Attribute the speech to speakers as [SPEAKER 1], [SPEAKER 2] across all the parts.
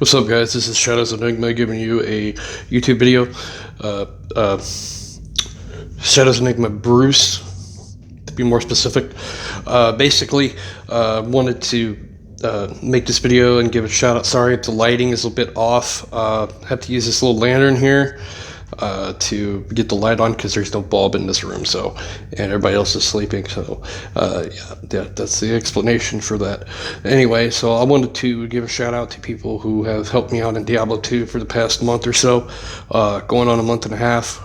[SPEAKER 1] What's up, guys? This is Shadows Enigma giving you a YouTube video. Uh, uh, Shadows Enigma Bruce, to be more specific. Basically, wanted to make this video and give a shout out. Sorry if the lighting is a bit off. Have to use this little lantern here to get the light on because there's no bulb in this room. So, and everybody else is sleeping. So, yeah, that's the explanation for that. Anyway, so I wanted to give a shout out to people who have helped me out in Diablo 2 for the past month or so, going on a month and a half.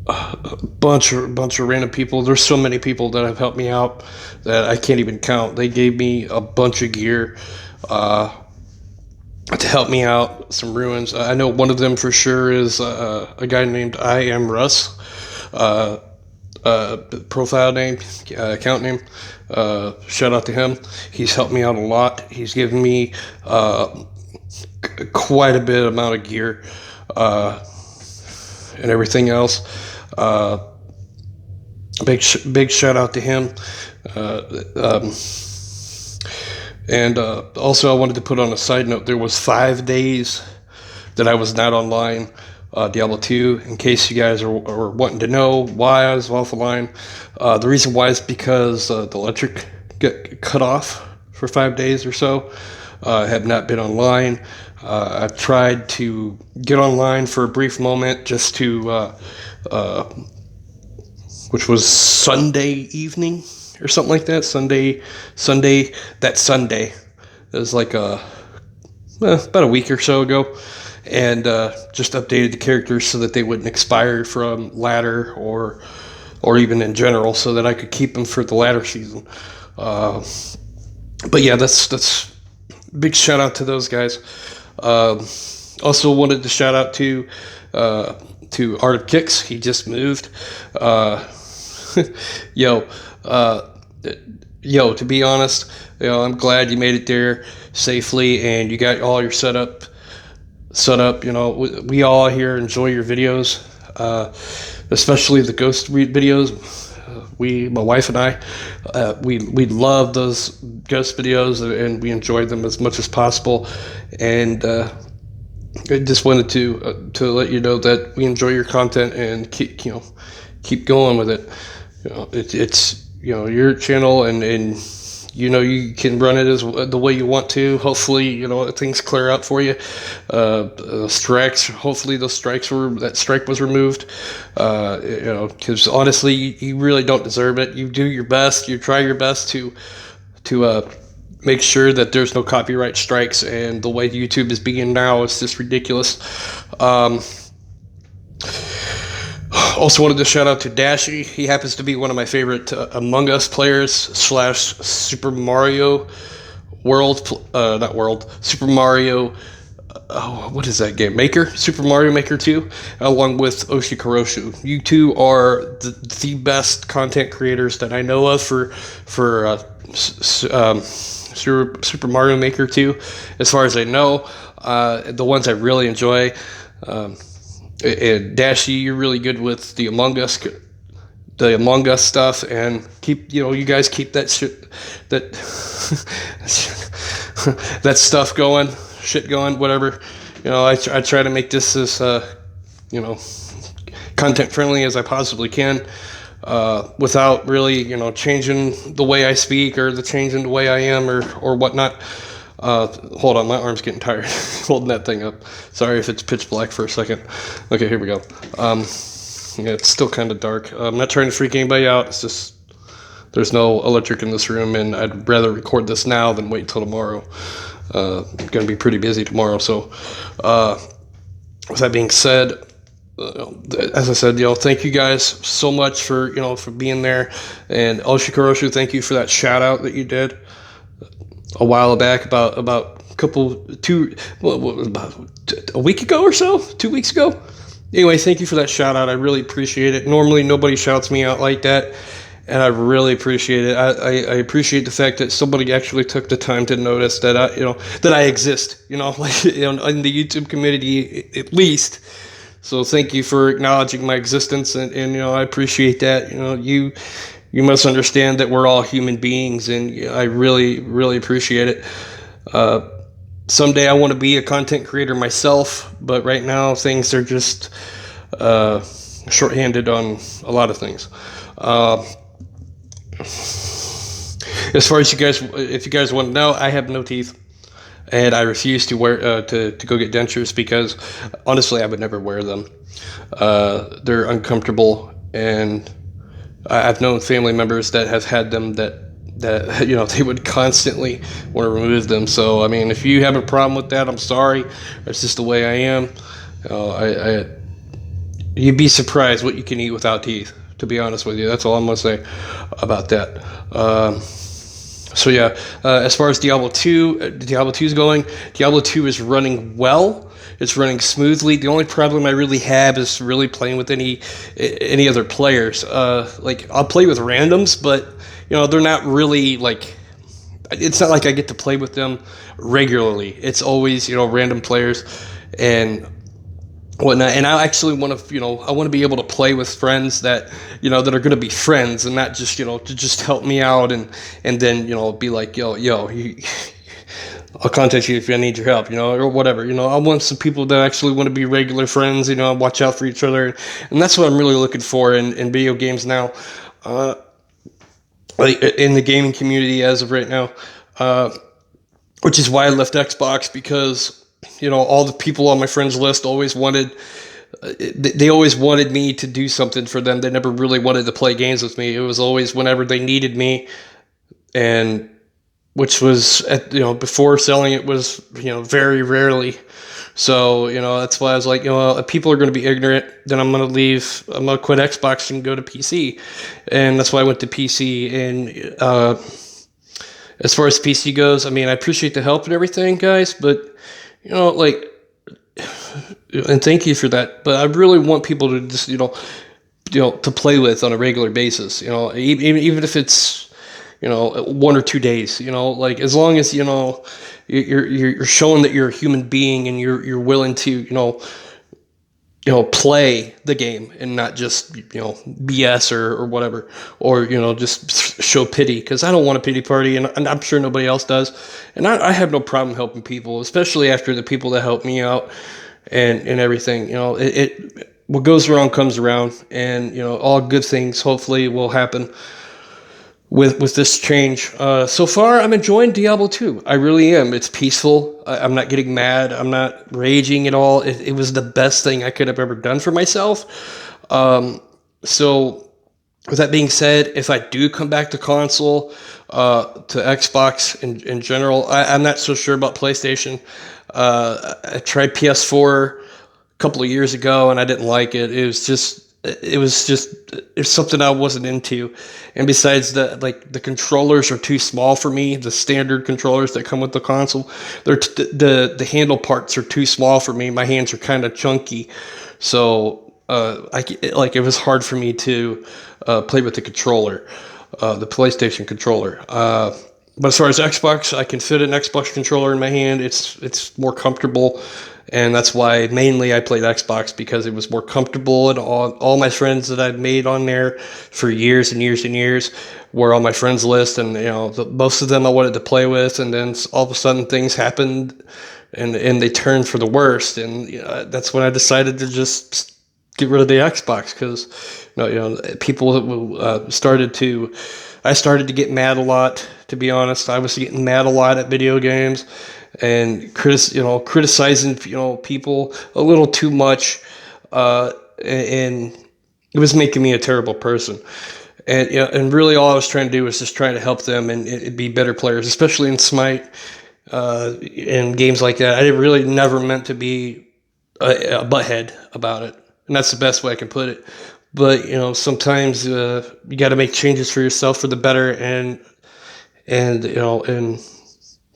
[SPEAKER 1] A bunch of random people. There's so many people that have helped me out that I can't even count. They gave me a bunch of gear to help me out, some ruins. I know one of them for sure is a guy named I Am Russ. Profile name, account name. Shout out to him. He's helped me out a lot. He's given me quite a bit amount of gear and everything else. Big shout out to him. And also I wanted to put on a side note, there was 5 days that I was not online, Diablo 2, in case you guys are wanting to know why I was off the line. The reason why is because the electric got cut off for 5 days or so. I have not been online. I've tried to get online for a brief moment just to, which was Sunday evening or something like that. Sunday. It was like about a week or so ago, and just updated the characters so that they wouldn't expire from ladder or even in general, so that I could keep them for the ladder season. But yeah, that's big shout out to those guys. Also wanted to shout out to Art of Kicks. He just moved. To be honest, I'm glad you made it there safely and you got all your setup. We all here enjoy your videos, especially the ghost videos. My wife and I, we love those ghost videos and we enjoy them as much as possible. And I just wanted to let you know that we enjoy your content and keep going with it. It's your channel, and you can run it as the way you want to. Hopefully, things clear up for you. Strikes. Hopefully, that strike was removed. Because honestly, you really don't deserve it. You do your best. You try your best to make sure that there's no copyright strikes. And the way YouTube is being now is just ridiculous. Also wanted to shout out to Dashy. He happens to be one of my favorite Among Us players / Super Mario Super Mario, what is that game? Super Mario Maker 2, along with Oshikaroshu. You two are the best content creators that I know of for Super Mario Maker 2, as far as I know. The ones I really enjoy. And Dashy, you're really good with the Among Us stuff, and you guys keep that that stuff going, whatever. I try to make this as content friendly as I possibly can, without really changing the way I speak or changing the way I am or whatnot. Hold on, my arm's getting tired holding that thing up. Sorry if it's pitch black for a second. Okay, here we go. Yeah, it's still kind of dark. I'm not trying to freak anybody out. It's just there's no electric in this room, and I'd rather record this now than wait until tomorrow. I'm going to be pretty busy tomorrow. So, with that being said, as I said, thank you guys so much for being there. And Oshikaroshu, thank you for that shout out that you did a while back, about a week ago or so, 2 weeks ago. Anyway, thank you for that shout out. I really appreciate it. Normally nobody shouts me out like that, and I really appreciate it. I appreciate the fact that somebody actually took the time to notice that I exist, in the YouTube community at least. So thank you for acknowledging my existence, and I appreciate that. You must understand that we're all human beings, and I really, really appreciate it. Someday I want to be a content creator myself, but right now things are just shorthanded on a lot of things. Uh, as far as you guys, if you guys want to know, I have no teeth, and I refuse to wear to go get dentures because honestly, I would never wear them. They're uncomfortable, and I've known family members that have had them that they would constantly want to remove them. So I mean, if you have a problem with that, I'm sorry. That's just the way I am. I You'd be surprised what you can eat without teeth. To be honest with you, that's all I'm gonna say about that. So yeah, as far as Diablo 2 is going, Diablo 2 is running well. It's running smoothly. The only problem I really have is really playing with any other players. Like I'll play with randoms, but they're not really like. It's not like I get to play with them regularly. It's always random players and whatnot. And I actually want to I want to be able to play with friends that that are going to be friends and not just to just help me out and then be like I'll contact you if I need your help, or whatever. I want some people that actually want to be regular friends, watch out for each other. And that's what I'm really looking for in video games now, like in the gaming community as of right now, which is why I left Xbox because, all the people on my friends list always wanted, they always wanted me to do something for them. They never really wanted to play games with me. It was always whenever they needed me, and which was before selling it was very rarely. So that's why I was like, if people are going to be ignorant, then I'm going to leave. I'm going to quit Xbox and go to PC, and that's why I went to PC. And as far as PC goes, I mean, I appreciate the help and everything, guys, but like, and thank you for that. But I really want people to just to play with on a regular basis. Even if it's 1 or 2 days, like as long as you're showing that you're a human being and you're willing to play the game and not just BS or whatever, or just show pity, because I don't want a pity party, and I'm sure nobody else does. And I have no problem helping people, especially after the people that help me out and everything. It what goes around comes around, and all good things hopefully will happen with this change. So far, I'm enjoying Diablo 2. I really am. It's peaceful. I'm not getting mad. I'm not raging at all. It was the best thing I could have ever done for myself. So, with that being said, if I do come back to console, to Xbox in general, I'm not so sure about PlayStation. I tried PS4 a couple of years ago, and I didn't like it. It's something I wasn't into. And besides the controllers are too small for me. The standard controllers that come with the console, the handle parts are too small for me. My hands are kind of chunky, so it was hard for me to play with the controller, the PlayStation controller. But as far as Xbox, I can fit an Xbox controller in my hand. It's more comfortable, and that's why mainly I played Xbox, because it was more comfortable. And all my friends that I've made on there for years and years and years were on my friends list, and most of them I wanted to play with. And then all of a sudden things happened, and they turned for the worst. And that's when I decided to just get rid of the Xbox, because people started to. I started to get mad a lot, to be honest. I was getting mad a lot at video games and criticizing people a little too much, and it was making me a terrible person. And really all I was trying to do was just trying to help them and be better players, especially in Smite, and games like that. I really never meant to be a butthead about it, and that's the best way I can put it. But sometimes you got to make changes for yourself for the better, and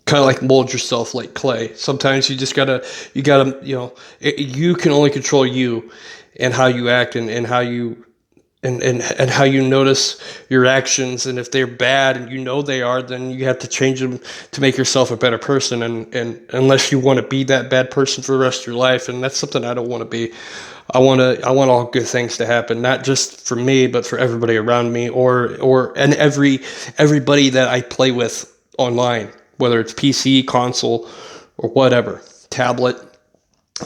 [SPEAKER 1] kind of like mold yourself like clay. Sometimes you gotta you can only control you and how you act, and how you and how you notice your actions. And if they're bad and they are, then you have to change them to make yourself a better person. And unless you want to be that bad person for the rest of your life, and that's something I don't want to be. I want all good things to happen, not just for me, but for everybody around me, and everybody that I play with online, whether it's PC, console, or whatever, tablet.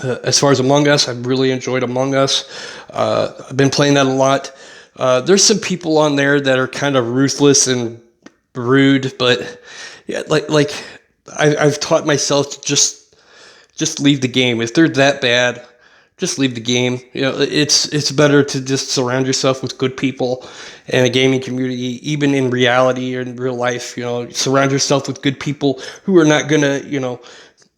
[SPEAKER 1] As far as Among Us, I've really enjoyed Among Us. I've been playing that a lot. There's some people on there that are kind of ruthless and rude, but yeah, I've taught myself to just leave the game. If they're that bad, just leave the game. You know, it's better to just surround yourself with good people in a gaming community, even in reality or in real life. You know, surround yourself with good people who are not gonna,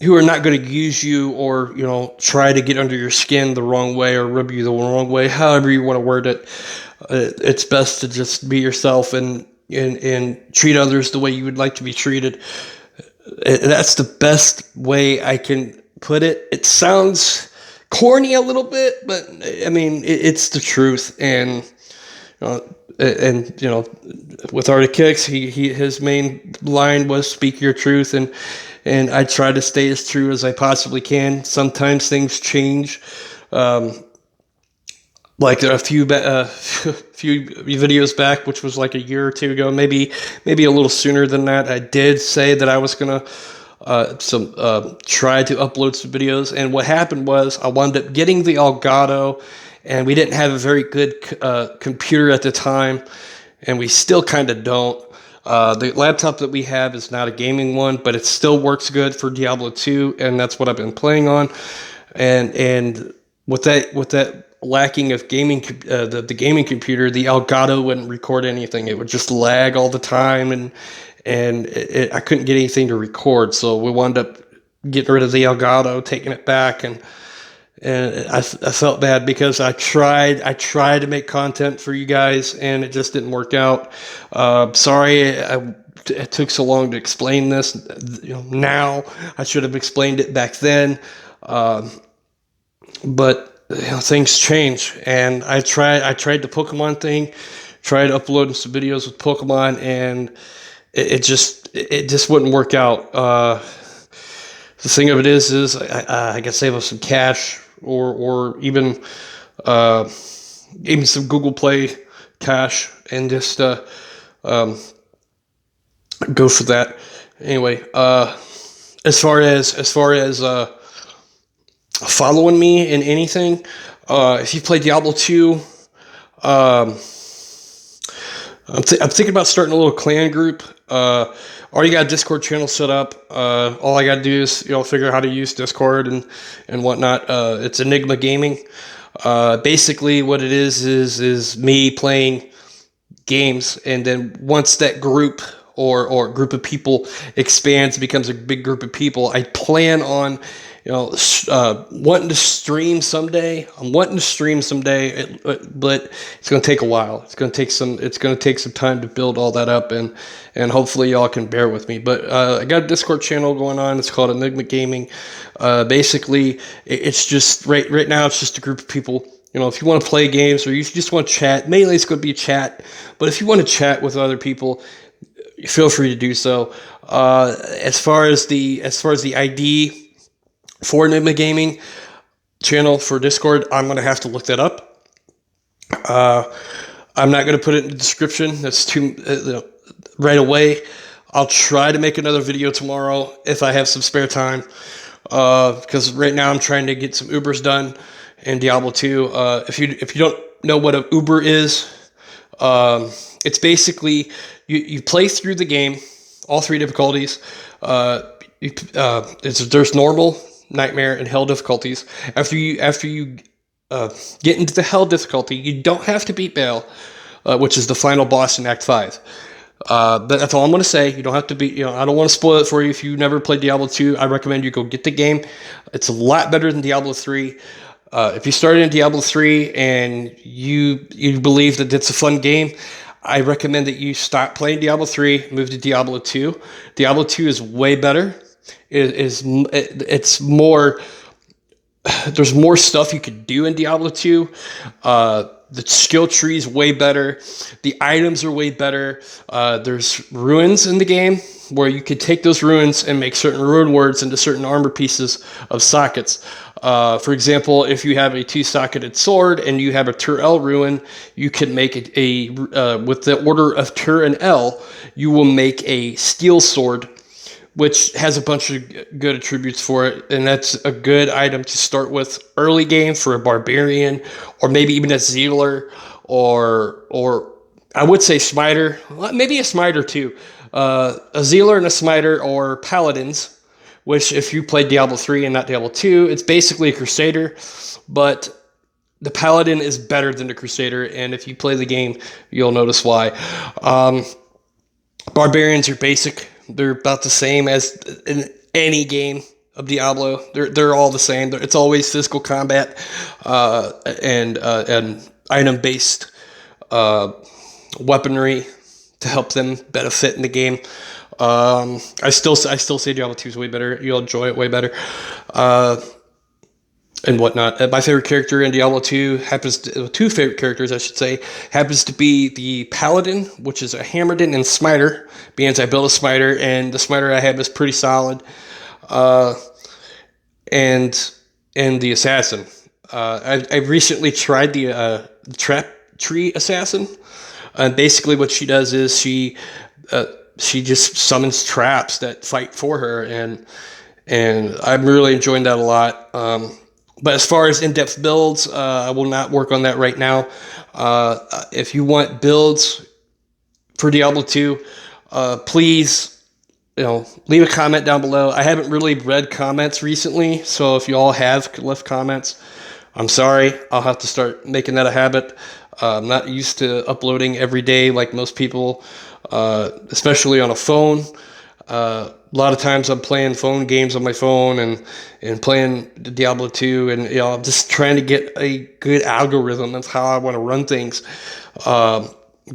[SPEAKER 1] who are not going to use you or, try to get under your skin the wrong way or rub you the wrong way, however you want to word it. It's best to just be yourself and treat others the way you would like to be treated. That's the best way I can put it. It sounds corny a little bit, but I mean, it's the truth. And, with Arctic Kicks, his main line was "Speak your truth," and I try to stay as true as I possibly can. Sometimes things change. Like a few few videos back, which was like a year or two ago, maybe a little sooner than that, I did say that I was gonna try to upload some videos, and what happened was I wound up getting the Elgato, and we didn't have a very good computer at the time, and we still kind of don't. The laptop that we have is not a gaming one, but it still works good for Diablo 2, and that's what I've been playing on. And with that lacking of gaming, the gaming computer, the Elgato wouldn't record anything. It would just lag all the time, and I couldn't get anything to record. So we wound up getting rid of the Elgato, taking it back, and I felt bad because I tried to make content for you guys, and it just didn't work out. Sorry it took so long to explain this. Now I should have explained it back then. But things change, and I tried the Pokemon thing, tried uploading some videos with Pokemon, and it just wouldn't work out. The thing of it is I can save up some cash, or even some Google Play cash, and just go for that. Anyway, as far as following me in anything, if you play Diablo 2, I'm thinking about starting a little clan group. Already got a Discord channel set up. All I got to do is figure out how to use Discord and whatnot. It's Enigma Gaming. Basically, what it is me playing games, and then once that group or group of people expands, becomes a big group of people, I plan on wanting to stream someday. I'm wanting to stream someday, but it's going to take a while. It's going to take some time to build all that up, and hopefully y'all can bear with me. But I got a Discord channel going on. It's called Enigma Gaming. Basically, it's just right now. It's just a group of people. If you want to play games or you just want to chat, mainly it's going to be a chat. But if you want to chat with other people, feel free to do so. As far as the ID for Enigma Gaming channel for Discord, I'm going to have to look that up. I'm not going to put it in the description. That's too right away. I'll try to make another video tomorrow if I have some spare time, because right now I'm trying to get some Ubers done in Diablo 2. If you don't know what an Uber is, it's basically you play through the game, all three difficulties. There's normal, nightmare, and hell difficulties. After you get into the hell difficulty, you don't have to beat Baal, which is the final boss in Act 5. That's all I'm going to say. You don't have to beat. I don't want to spoil it for you if you never played Diablo 2. I recommend you go get the game. It's a lot better than Diablo 3. If you started in Diablo 3 and you believe that it's a fun game, I recommend that you stop playing Diablo 3, move to Diablo 2. Diablo 2 is way better. It's more. There's more stuff you could do in Diablo 2. The skill tree is way better. The items are way better. There's ruins in the game where you could take those ruins and make certain rune words into certain armor pieces of sockets. For example, if you have a 2-socketed sword and you have a Tur-El rune, you can make with the order of Tur and El, you will make a steel sword which has a bunch of good attributes for it, and that's a good item to start with early game for a barbarian, or maybe even a Zealer, or I would say Smiter, maybe a Smiter too, a Zealer and a Smiter, or Paladins. Which, if you play Diablo 3 and not Diablo 2, it's basically a Crusader, but the Paladin is better than the Crusader, and if you play the game, you'll notice why. Barbarians are basic. They're about the same as in any game of Diablo. They're all the same. It's always physical combat and item-based weaponry to help them benefit in the game. I still say Diablo 2 is way better. You'll enjoy it way better. And whatnot. My favorite character in Diablo 2 two favorite characters, I should say, happens to be the Paladin, which is a Hammerden and Smiter, being I built a Smiter, and the Smiter I have is pretty solid. And the Assassin. I've recently tried the Trap Tree Assassin, and basically what she does is she just summons traps that fight for her, and I'm really enjoying that a lot. But as far as in-depth builds, I will not work on that right now. If you want builds for Diablo 2, please, leave a comment down below. I haven't really read comments recently, so if you all have left comments, I'm sorry. I'll have to start making that a habit. I'm not used to uploading every day like most people, especially on a phone. A lot of times I'm playing phone games on my phone and playing Diablo 2, and I'm just trying to get a good algorithm of how I want to run things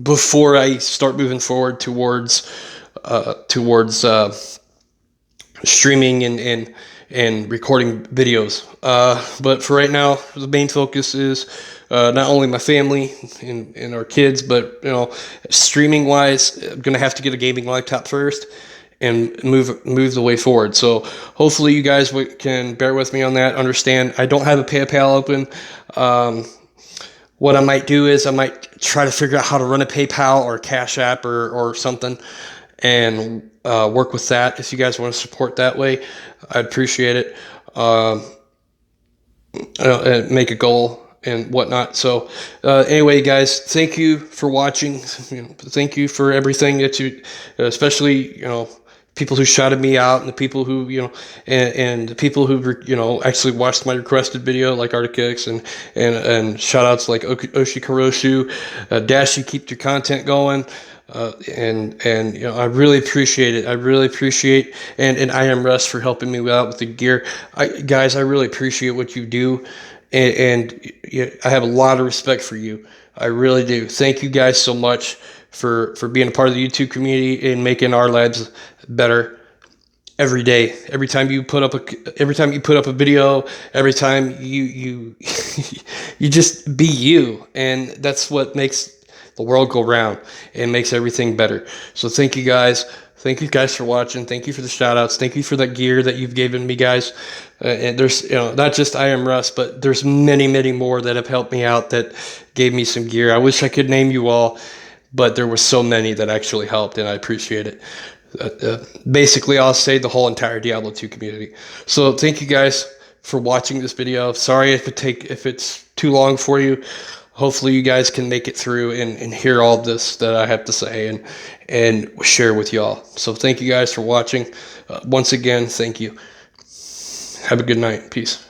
[SPEAKER 1] before I start moving forward towards streaming and recording videos. But for right now, the main focus is not only my family and our kids, but streaming wise, I'm gonna have to get a gaming laptop first and move the way forward. So hopefully you guys can bear with me on that. Understand I don't have a PayPal open. What I might do is I might try to figure out how to run a PayPal or a Cash App or something, and work with that. If you guys want to support that way, I'd appreciate it. And make a goal and whatnot. So anyway, guys, thank you for watching. Thank you for everything that you, especially people who shouted me out, and the people who and the people who actually watched my requested video, like Arctic and shout outs like Oshikaroshu, Dash, you keep your content going. And I really appreciate it. I really appreciate and I am Russ for helping me out with the gear. Guys, I really appreciate what you do, and I have a lot of respect for you. I really do. Thank you guys so much for being a part of the YouTube community and making our lives better every day. Every time you put up a video, every time you you just be you, and that's what makes the world go round and makes everything better. So thank you guys. Thank you guys for watching. Thank you for the shout outs. Thank you for that gear that you've given me, guys. And there's, not just I Am Russ, but there's many, many more that have helped me out that gave me some gear. I wish I could name you all, but there were so many that actually helped, and I appreciate it. Basically, I'll say the whole entire Diablo 2 community. So thank you guys for watching this video. Sorry if it's too long for you. Hopefully you guys can make it through and hear all this that I have to say and share with y'all. So thank you guys for watching. Once again, thank you. Have a good night. Peace.